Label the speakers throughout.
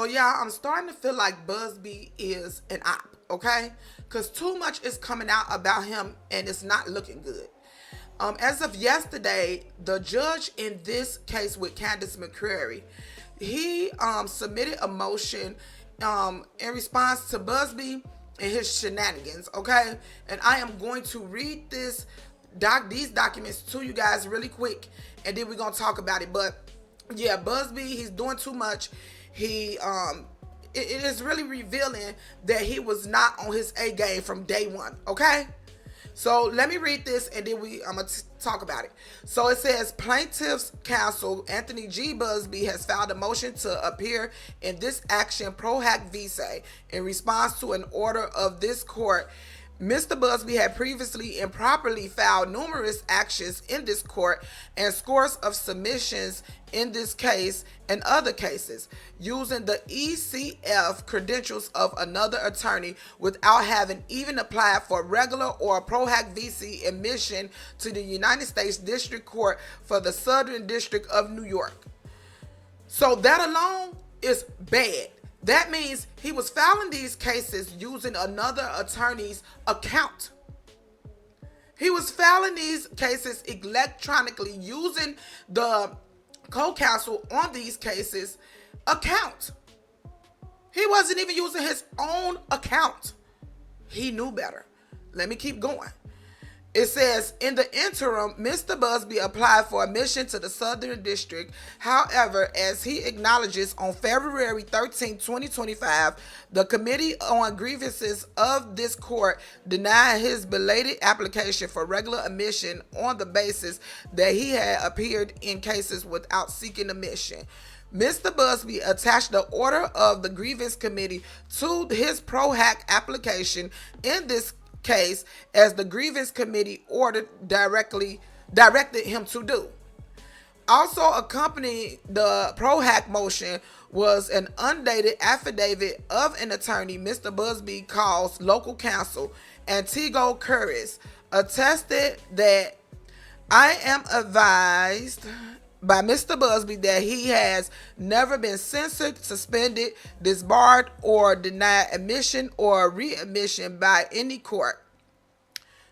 Speaker 1: So yeah, I'm starting to feel like Buzbee is an op, okay? Because too much is coming out about him and it's not looking good. As of yesterday, the judge in this case with Candace McCrary, he submitted a motion in response to Buzbee and his shenanigans, okay? And I am going to read these documents to you guys really quick, and then we're gonna talk about it. But yeah, Buzbee, he's doing too much. He it is really revealing that he was not on his A game from day one. Okay, so let me read this and then I'm gonna talk about it. So it says plaintiff's counsel Anthony G. Buzbee has filed a motion to appear in this action pro hac vice in response to an order of this court. Mr. Buzbee had previously improperly filed numerous actions in this court and scores of submissions in this case and other cases using the ECF credentials of another attorney without having even applied for regular or pro hac VC admission to the United States District Court for the Southern District of New York. So that alone is bad. That means he was filing these cases using another attorney's account. He was filing these cases electronically using the co-counsel on these cases account. He wasn't even using his own account. He knew better. Let me keep going. It says, in the interim, Mr. Buzbee applied for admission to the Southern District. However, as he acknowledges on February 13, 2025, the Committee on Grievances of this court denied his belated application for regular admission on the basis that he had appeared in cases without seeking admission. Mr. Buzbee attached the order of the Grievance Committee to his pro hac application in this case, as the grievance committee directed him to do. Also accompanying the pro hac motion was an undated affidavit of an attorney Mr. Buzbee calls local counsel Antigo Curris, attested that I am advised by Mr. Buzbee that he has never been censored, suspended, disbarred, or denied admission or readmission by any court.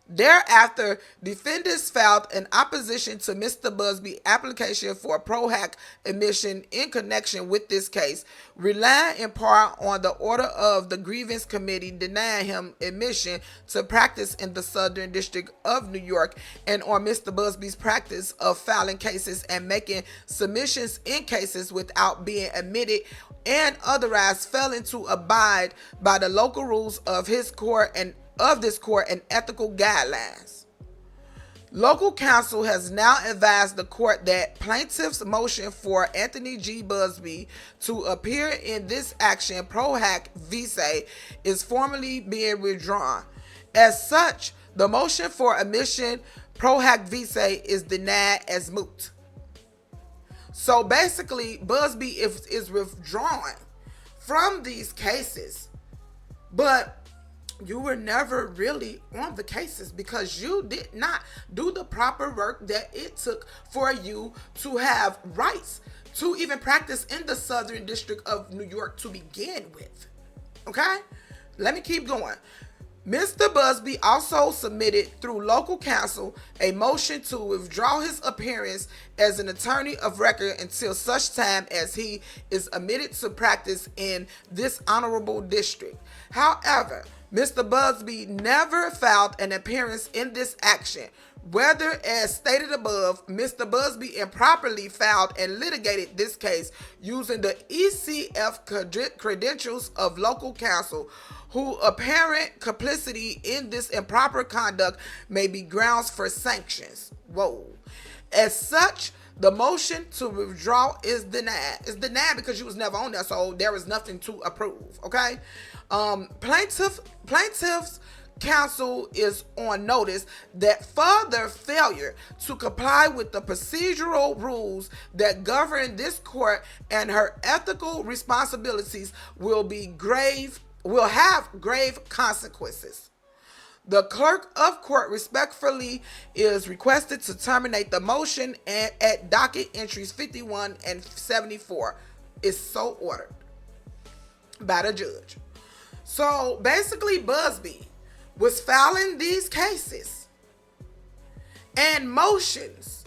Speaker 1: Thereafter, defendants filed an opposition to Mr. Buzbee's application for pro hac admission in connection with this case, relying in part on the order of the grievance committee denying him admission to practice in the Southern District of New York, and on Mr. Buzbee's practice of filing cases and making submissions in cases without being admitted, and otherwise failing to abide by the local rules of his court and ethical guidelines. Local counsel has now advised the court that plaintiff's motion for Anthony G. Buzbee to appear in this action pro hac vice is formally being withdrawn. As such, the motion for admission pro hac vice is denied as moot. So basically, Buzbee is withdrawing from these cases, but you were never really on the cases because you did not do the proper work that it took for you to have rights to even practice in the Southern District of New York to begin with. Okay? Let me keep going. Mr. Buzbee also submitted through local counsel a motion to withdraw his appearance as an attorney of record until such time as he is admitted to practice in this honorable district. However, Mr. Buzbee never filed an appearance in this action. Whether, as stated above, Mr. Buzbee improperly filed and litigated this case using the ECF credentials of local counsel, whose apparent complicity in this improper conduct may be grounds for sanctions. Whoa. As such, the motion to withdraw is denied. It's denied because you was never on there, so there is nothing to approve. Okay. Plaintiff's counsel is on notice that further failure to comply with the procedural rules that govern this court and her ethical responsibilities will have grave consequences. The clerk of court respectfully is requested to terminate the motion at docket entries 51 and 74. Is so ordered. by the judge. So basically, Buzbee was filing these cases and motions,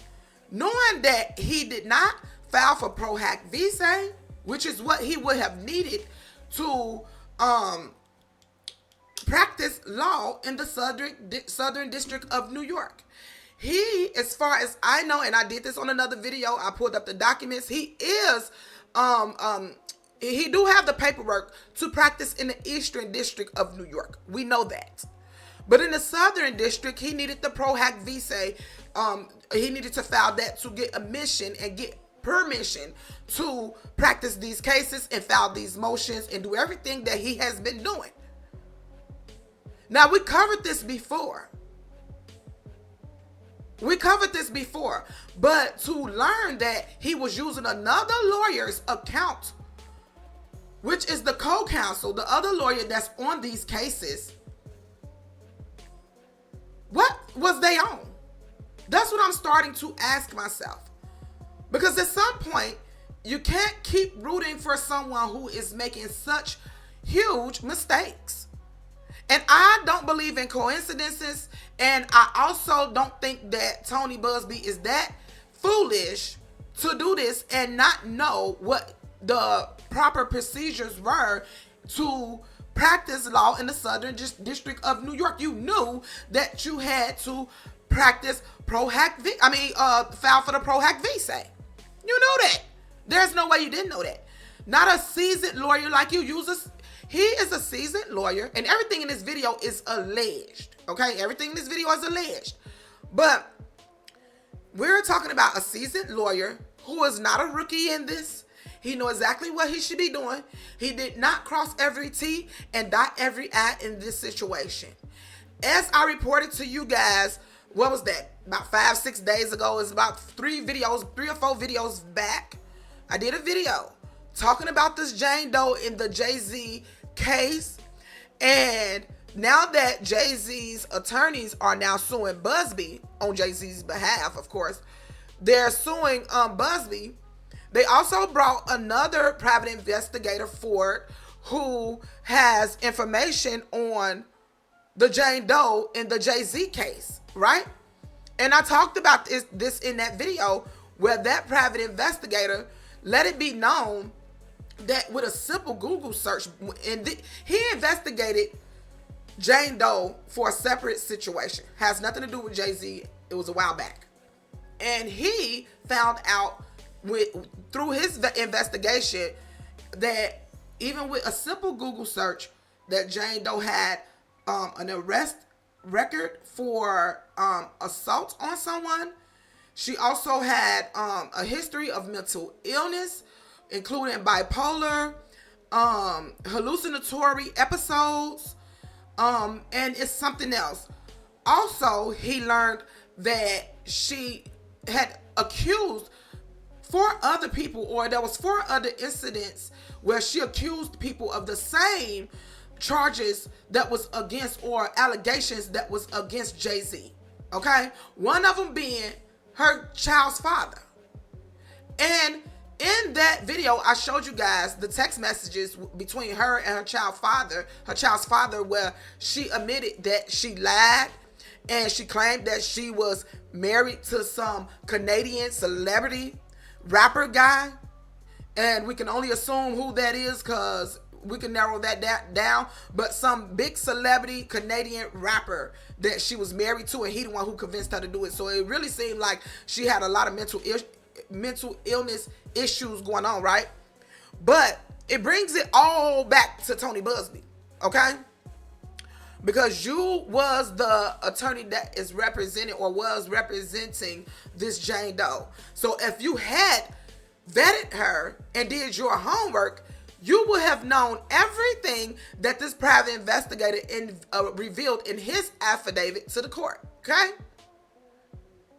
Speaker 1: knowing that he did not file for pro hac visa, which is what he would have needed to practice law in the Southern District of New York. He, as far as I know, and I did this on another video, I pulled up the documents, he is he do have the paperwork to practice in the Eastern District of New York. We know that. But in the Southern District, he needed the pro hac visa. He needed to file that to get admission and get permission to practice these cases and file these motions and do everything that he has been doing. Now, we covered this before. But to learn that he was using another lawyer's account, which is the co-counsel, the other lawyer that's on these cases, what was they on? That's what I'm starting to ask myself. Because at some point, you can't keep rooting for someone who is making such huge mistakes. And I don't believe in coincidences. And I also don't think that Tony Buzbee is that foolish to do this and not know what the proper procedures were to practice law in the Southern District of New York. You knew that you had to practice file for the pro hac visa. You knew that. There's no way you didn't know that. Not a seasoned lawyer like you. He is a seasoned lawyer, and everything in this video is alleged. Okay, everything in this video is alleged. But we're talking about a seasoned lawyer who is not a rookie in this. He knows exactly what he should be doing. He did not cross every T and dot every I in this situation. As I reported to you guys, what was that? About 5-6 days ago. It's about 3 or 4 videos back. I did a video talking about this Jane Doe in the Jay-Z case. And now that Jay-Z's attorneys are now suing Buzbee on Jay-Z's behalf, of course, they're suing Buzbee. They also brought another private investigator forward who has information on the Jane Doe in the Jay-Z case, right? And I talked about this in that video where that private investigator let it be known that with a simple Google search, he investigated Jane Doe for a separate situation. Has nothing to do with Jay-Z. It was a while back. And he found out through his investigation that even with a simple Google search that Jane Doe had an arrest record for assault on someone. She also had a history of mental illness, including bipolar, hallucinatory episodes, and it's something else. Also, he learned that she had accused 4 other people, or there was 4 other incidents where she accused people of the same charges that was against, or allegations that was against Jay-Z. Okay? One of them being her child's father. And in that video, I showed you guys the text messages between her and her child's father, where she admitted that she lied and she claimed that she was married to some Canadian celebrity rapper guy. And we can only assume who that is because we can narrow that down. But some big celebrity Canadian rapper that she was married to, and he the one who convinced her to do it. So it really seemed like she had a lot of mental illness issues going on, right? But it brings it all back to Tony Buzbee, okay? Because you was the attorney that is representing or was representing this Jane Doe. So if you had vetted her and did your homework, you would have known everything that this private investigator revealed in his affidavit to the court, okay?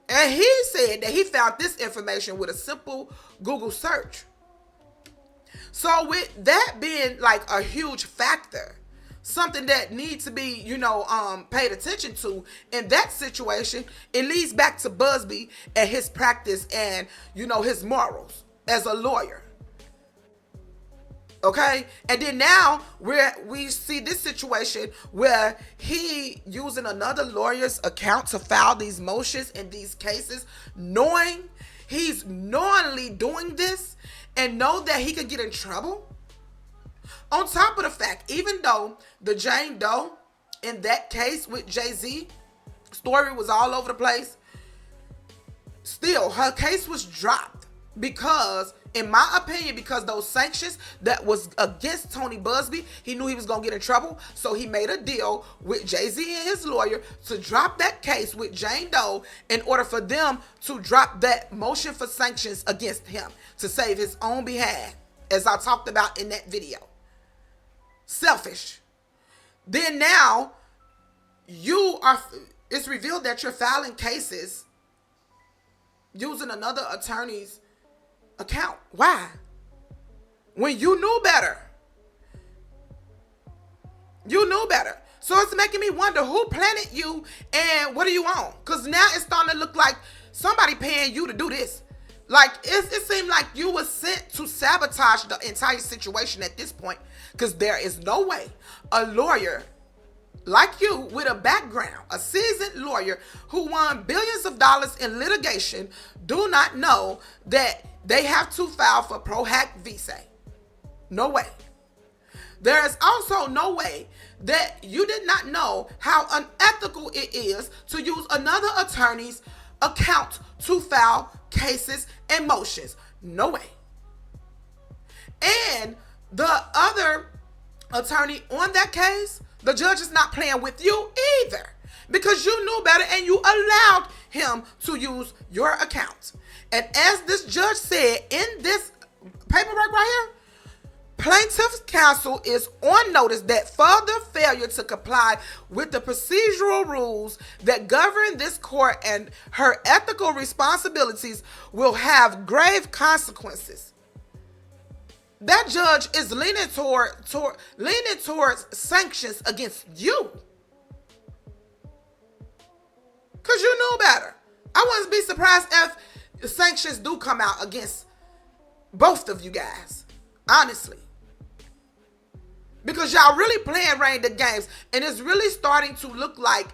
Speaker 1: And he said that he found this information with a simple Google search. So with that being like a huge factor, something that needs to be, paid attention to in that situation, it leads back to Buzbee and his practice and, his morals as a lawyer. Okay, and then now we see this situation where he using another lawyer's account to file these motions in these cases, knowing he's knowingly doing this and know that he could get in trouble. On top of the fact, even though the Jane Doe in that case with Jay-Z story was all over the place, still her case was dropped because, in my opinion, because those sanctions that was against Tony Buzbee, he knew he was going to get in trouble. So he made a deal with Jay-Z and his lawyer to drop that case with Jane Doe in order for them to drop that motion for sanctions against him to save his own behalf, as I talked about in that video. Selfish. Then now it's revealed that you're filing cases using another attorney's account. Why? When you knew better. You knew better. So it's making me wonder who planted you and what are you on? Because now it's starting to look like somebody paying you to do this. Like, it seemed like you were sent to sabotage the entire situation at this point, because there is no way a lawyer like you with a background, a seasoned lawyer who won billions of dollars in litigation, do not know that they have to file for pro hac visa. No way. There is also no way that you did not know how unethical it is to use another attorney's account to file cases and motions. No way. And the other attorney on that case, the judge is not playing with you either, because you knew better and you allowed him to use your account. And as this judge said in this paperwork right here, plaintiff's counsel is on notice that further failure to comply with the procedural rules that govern this court and her ethical responsibilities will have grave consequences. That judge is leaning towards sanctions against you, because you knew better. I wouldn't be surprised if sanctions do come out against both of you guys, honestly, because y'all really playing rain the games, and it's really starting to look like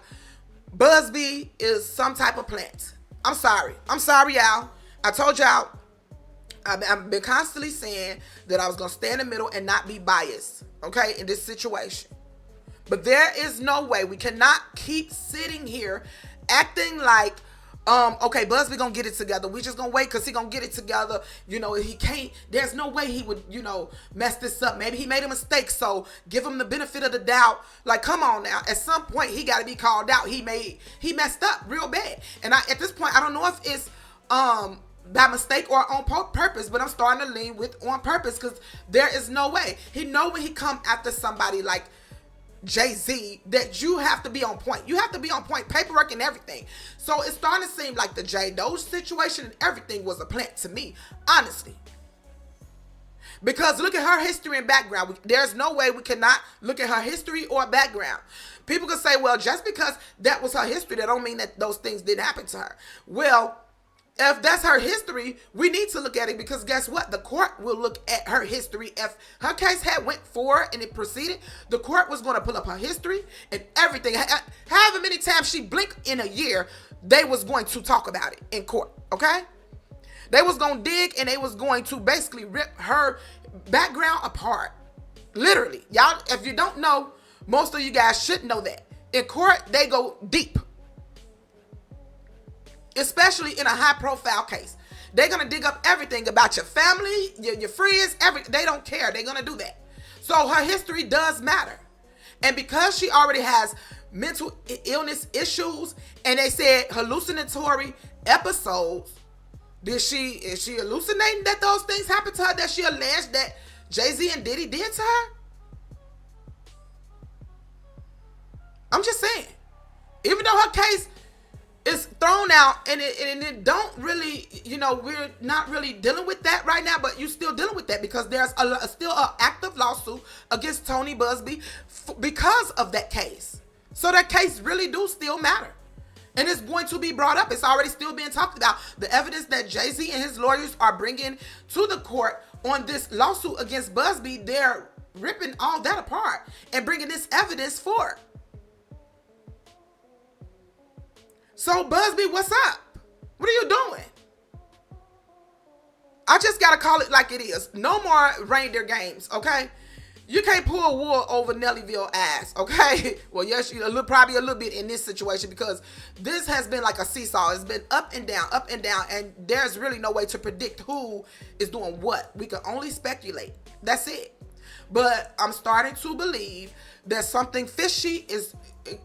Speaker 1: Buzbee is some type of plant. I'm sorry, y'all. I told y'all, I've been constantly saying that I was going to stay in the middle and not be biased, okay, in this situation. But there is no way. We cannot keep sitting here acting like, okay, Buzbee going to get it together. We just going to wait because he going to get it together. You know, he can't, there's no way he would, mess this up. Maybe he made a mistake, so give him the benefit of the doubt. Like, come on now. At some point, he got to be called out. He messed up real bad. And at this point, I don't know if it's, by mistake or on purpose, but I'm starting to lean with on purpose, because there is no way. He know when he come after somebody like Jay-Z that you have to be on point. You have to be on point, paperwork and everything. So it's starting to seem like the J Doe situation and everything was a plant to me, honestly. Because look at her history and background. There's no way we cannot look at her history or background. People can say, well, just because that was her history, that don't mean that those things didn't happen to her. Well, if that's her history, we need to look at it, because guess what? The court will look at her history. If her case had went forward and it proceeded, the court was going to pull up her history and everything. However many times she blinked in a year, they was going to talk about it in court, okay? They was going to dig and they was going to basically rip her background apart. Literally. Y'all, if you don't know, most of you guys should know that. In court, they go deep. Especially in a high-profile case. They're going to dig up everything about your family, your friends, everything. They don't care. They're going to do that. So her history does matter. And because she already has mental illness issues, and they said hallucinatory episodes, is she hallucinating that those things happened to her, that she alleged that Jay-Z and Diddy did to her? I'm just saying. Even though her case is thrown out and it don't really, we're not really dealing with that right now, but you're still dealing with that because there's still an active lawsuit against Tony Buzbee because of that case. So that case really do still matter. And it's going to be brought up. It's already still being talked about. The evidence that Jay-Z and his lawyers are bringing to the court on this lawsuit against Buzbee, they're ripping all that apart and bringing this evidence forward. So Buzbee, what's up? What are you doing? I just gotta call it like it is. No more reindeer games, okay? You can't pull wool over Nellyville ass, okay? Well, yes, probably a little bit in this situation, because this has been like a seesaw. It's been up and down, and there's really no way to predict who is doing what. We can only speculate. That's it. But I'm starting to believe that something fishy is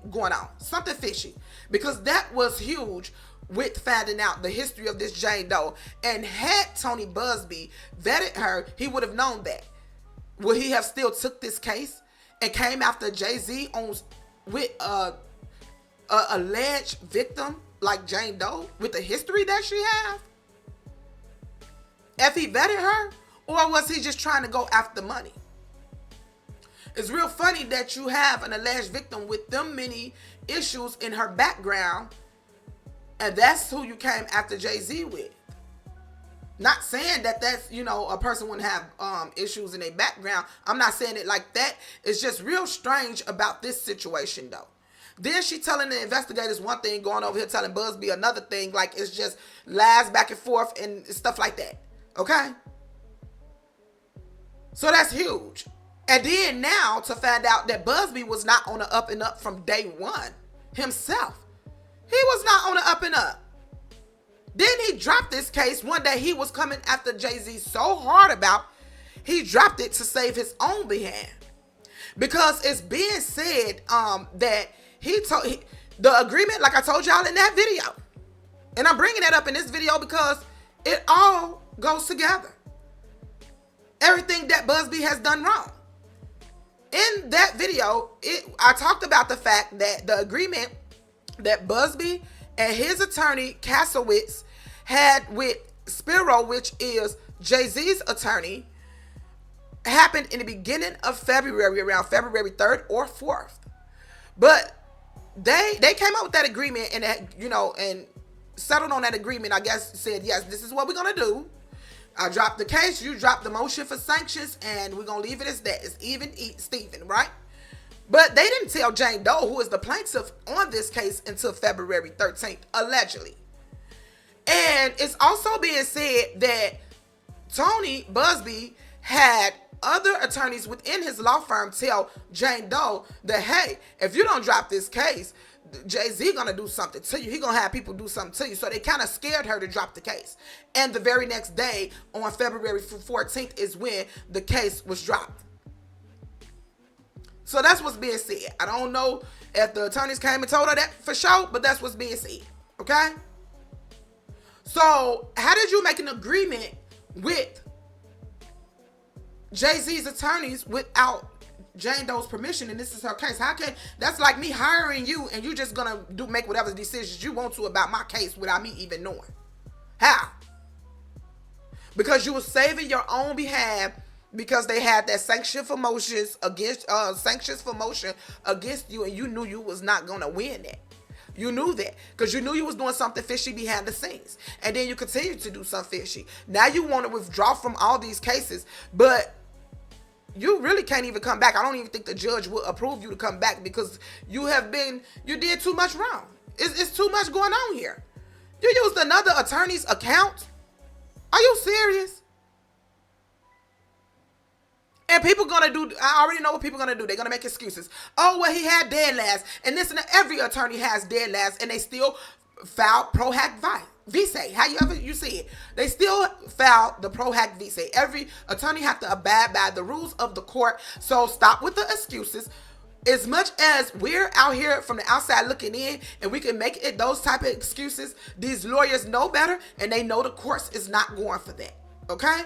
Speaker 1: going on. Something fishy. Because that was huge with finding out the history of this Jane Doe. And had Tony Buzbee vetted her, he would have known that. Would he have still took this case and came after Jay-Z with a alleged victim like Jane Doe with the history that she have? If he vetted her, or was he just trying to go after money? It's real funny that you have an alleged victim with them many issues in her background, and that's who you came after Jay-Z with. Not saying that that's, a person wouldn't have issues in their background. I'm not saying it like that. It's just real strange about this situation, though. Then she telling the investigators one thing, going over here telling Buzbee another thing. Like, it's just lies back and forth and stuff like that. Okay? So that's huge. And then now to find out that Buzbee was not on the up and up from day one himself. He was not on the up and up. Then he dropped this case one day he was coming after Jay-Z so hard about. He dropped it to save his own behalf. Because it's being said that the agreement, like I told y'all in that video. And I'm bringing that up in this video because it all goes together. Everything that Buzbee has done wrong. In that video, I talked about the fact that the agreement that Buzbee and his attorney Kasowitz had with Spiro, which is Jay-Z's attorney, happened in the beginning of February, around February 3rd or 4th. But they came up with that agreement and and settled on that agreement. I guess said, yes, this is what we're gonna do. I dropped the case, you dropped the motion for sanctions, and we're gonna leave it as that. It's even Steven, right? But they didn't tell Jane Doe, who is the plaintiff on this case, until February 13th, allegedly. And it's also being said that Tony Buzbee had other attorneys within his law firm tell Jane Doe that, hey, if you don't drop this case, Jay-Z gonna do something to you. He gonna have people do something to you. So they kind of scared her to drop the case. And the very next day, on February 14th, is when the case was dropped. So that's what's being said. I don't know if the attorneys came and told her that for sure, but that's what's being said. Okay? So how did you make an agreement with Jay-Z's attorneys without Jane Doe's permission? And this is her case. How can that's like me hiring you and you just gonna make whatever decisions you want to about my case without me even knowing? How? Because you were saving your own behalf. Because they had that sanctions for motion against you, and you knew you was not gonna win that. You knew that because you knew you was doing something fishy behind the scenes, and then you continue to do something fishy. Now you want to withdraw from all these cases, but you really can't even come back. I don't even think the judge will approve you to come back because you did too much wrong. It's too much going on here. You used another attorney's account. Are you serious? And people gonna do, I already know what people gonna do. They're gonna make excuses. Oh, well, he had dead last. And this and that. Every attorney has dead last, and they still filed pro hac vice. However you see it. They still filed the pro hac vice. Every attorney have to abide by the rules of the court. So stop with the excuses. As much as we're out here from the outside looking in, and we can make it those type of excuses, these lawyers know better, and they know the courts is not going for that. Okay?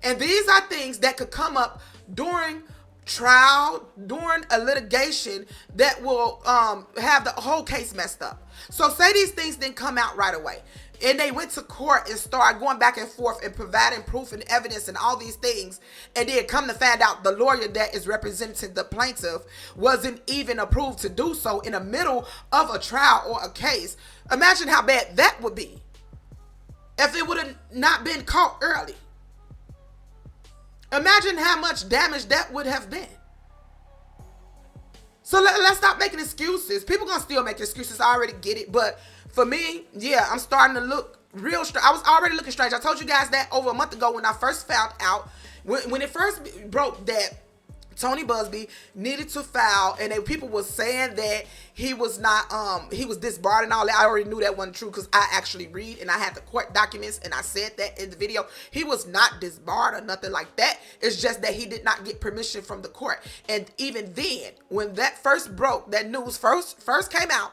Speaker 1: And these are things that could come up during trial, during a litigation that will have the whole case messed up. So say these things didn't come out right away, and they went to court and started going back and forth and providing proof and evidence and all these things, and then come to find out the lawyer that is representing the plaintiff wasn't even approved to do so in the middle of a trial or a case. Imagine how bad that would be. if it would have not been caught early. Imagine how much damage that would have been. So let's stop making excuses. People gonna still make excuses. I already get it. But for me, yeah, I'm starting to look real strange. I was already looking strange. I told you guys that over a month ago when I first found out, when it first broke that Tony Buzbee needed to file, and people was saying that he was not, he was disbarred and all that. I already knew that wasn't true because I actually read and I had the court documents and I said that in the video. He was not disbarred or nothing like that. It's just that he did not get permission from the court. And even then, when that first broke, that news first came out,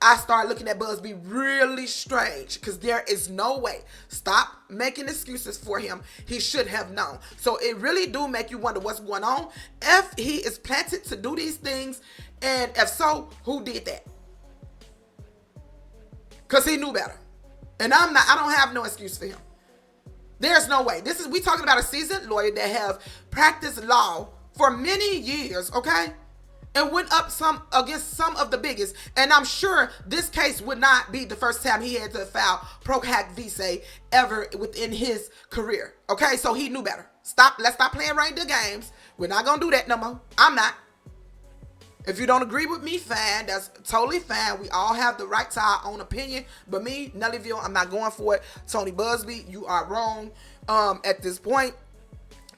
Speaker 1: I started looking at Buzbee really strange because there is no way. Stop making excuses for him. He should have known. So it really do make you wonder what's going on. If he is planted to do these things, and if so, who did that? Because he knew better. And I don't have no excuse for him. There's no way. We talking about a seasoned lawyer that have practiced law for many years, okay? And went up against some of the biggest. And I'm sure this case would not be the first time he had to file pro hac visa ever within his career. Okay, so he knew better. Let's stop playing reindeer games. We're not gonna do that no more. I'm not. If you don't agree with me, fine. That's totally fine. We all have the right to our own opinion. But me, Nellyville, I'm not going for it. Tony Buzbee, you are wrong. At this point,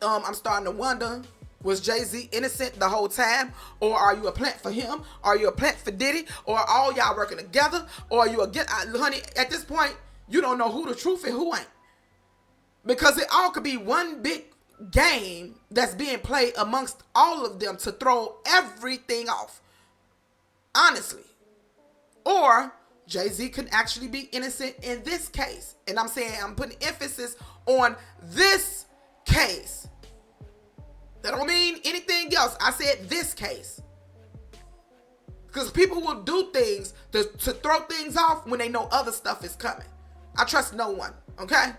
Speaker 1: I'm starting to wonder, was Jay-Z innocent the whole time? Or are you a plant for him? Are you a plant for Diddy? Or are all y'all working together? Or are you honey, at this point, you don't know who the truth and who ain't. Because it all could be one big game that's being played amongst all of them to throw everything off. Honestly. Or Jay-Z can actually be innocent in this case. And I'm saying, I'm putting emphasis on this case. That don't mean anything else. I said this case. Because people will do things to throw things off when they know other stuff is coming. I trust no one, okay?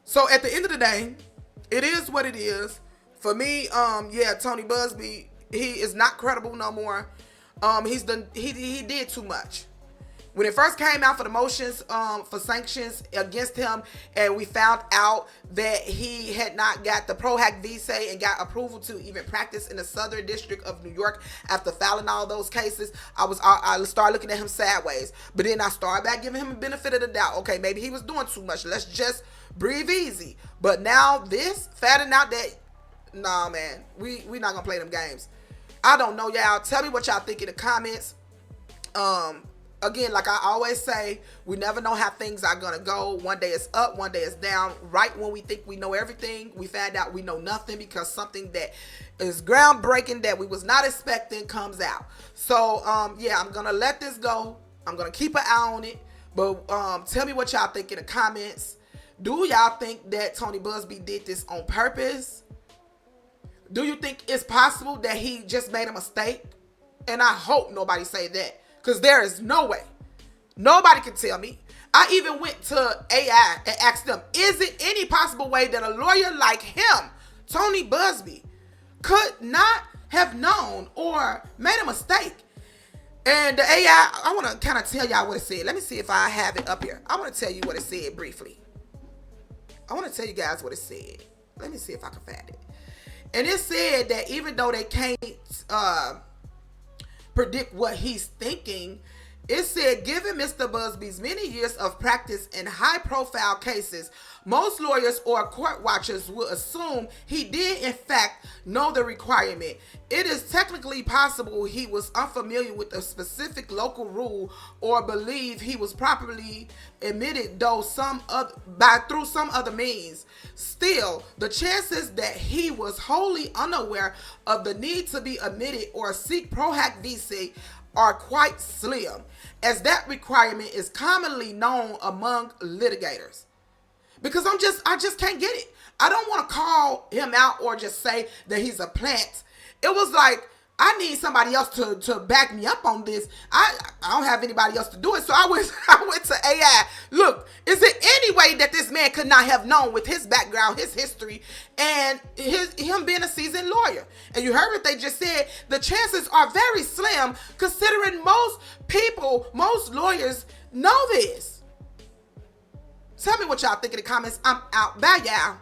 Speaker 1: So at the end of the day, it is what it is. For me, yeah, Tony Buzbee, he is not credible no more. He did too much. When it first came out for the motions for sanctions against him, and we found out that he had not got the pro hac visa and got approval to even practice in the Southern District of New York after filing all those cases, I started looking at him sideways. But then I started back giving him a benefit of the doubt. Okay, maybe he was doing too much. Let's just breathe easy. But now this, finding out that, nah, man, we not gonna play them games. I don't know, y'all. Tell me what y'all think in the comments. Again, like I always say, we never know how things are going to go. One day it's up, one day it's down. Right when we think we know everything, we find out we know nothing because something that is groundbreaking that we was not expecting comes out. So, yeah, I'm going to let this go. I'm going to keep an eye on it. But tell me what y'all think in the comments. Do y'all think that Tony Buzbee did this on purpose? Do you think it's possible that he just made a mistake? And I hope nobody say that. Because there is no way. Nobody can tell me. I even went to AI and asked them, is it any possible way that a lawyer like him, Tony Buzbee, could not have known or made a mistake? And the AI, I want to kind of tell y'all what it said. Let me see if I have it up here. I want to tell you what it said briefly. I want to tell you guys what it said. Let me see if I can find it. And it said that even though they can't predict what he's thinking, it said, given Mr. Buzbee's many years of practice in high-profile cases, most lawyers or court watchers will assume he did, in fact, know the requirement. It is technically possible he was unfamiliar with a specific local rule or believe he was properly admitted through some other means. Still, the chances that he was wholly unaware of the need to be admitted or seek pro hac visa are quite slim, as that requirement is commonly known among litigators. Because I just can't get it. I don't want to call him out or just say that he's a plant. It was like, I need somebody else to back me up on this. I don't have anybody else to do it. So I went to AI. Look, is there any way that this man could not have known with his background, his history, and him being a seasoned lawyer? And you heard what they just said. The chances are very slim considering most lawyers know this. Tell me what y'all think in the comments. I'm out. Bye, y'all.